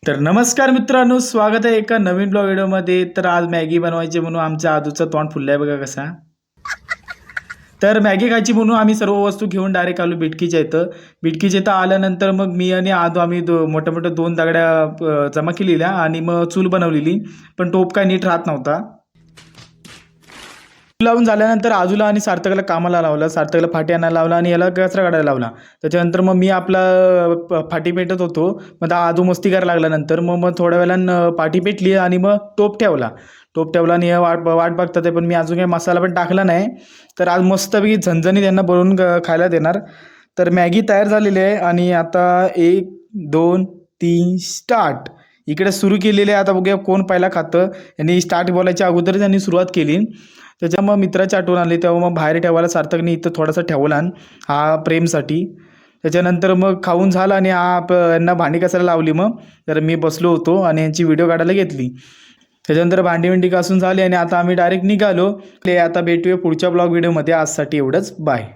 तर नमस्कार मित्रांनो, स्वागत आहे एका नवीन ब्लॉग व्हिडिओमध्ये. तर आज मॅगी बनवायची म्हणून आमच्या आजूचं तोंड फुललं आहे बघा कसा. तर मॅगी खायची म्हणून आम्ही सर्व वस्तू घेऊन डायरेक्ट आलो बिटकीच्या इथं. बिटकीच्या इथं आल्यानंतर मग मी आणि आदू आम्ही मोठ्या मोठ्या 2 दगड्या जमा केलेल्या आणि मग चूल बनवलेली. पण टोप काय नीट राहत नव्हता. लावून झाल्यानंतर आजूला आणि सार्थकला कामाला लावलं. सार्थकला फाटी आणायला लावला आणि याला कचरा काढायला लावला. त्याच्यानंतर मग मी आपला फाटी पेटत होतो. मग आजू मस्ती करायला लागल्यानंतर मग थोड्या वेळानं पाठी पेटली आणि मग टोप ठेवला आणि वाट बघतात आहे. पण मी अजून काही मसाला पण टाकला नाही. तर आज मस्तपैकी झणझणीत त्यांना बनवून खायला देणार. तर मॅगी तयार झालेली आहे आणि आता 1 2 3 स्टार्ट. इकडे सुरू केलेले आहे. आता बघूया कोण पहिला खातं. यांनी स्टार्ट बोलायच्या अगोदर त्यांनी सुरुवात केली. त्याच्या मग मित्राची आठवण आली तेव्हा मग बाहेर ठेवायला सार्थकने इथं थोडासा ठेवला हा प्रेमसाठी. त्याच्यानंतर मग खाऊन झाला आणि यांना भांडी कसायला लावली. मग तर मी बसलो होतो आणि यांची व्हिडिओ काढायला घेतली. त्याच्यानंतर भांडी घासून झाली आणि आता आम्ही डायरेक्ट निघालो. आता भेटूया पुढच्या ब्लॉग व्हिडिओमध्ये. आजसाठी एवढंच, बाय.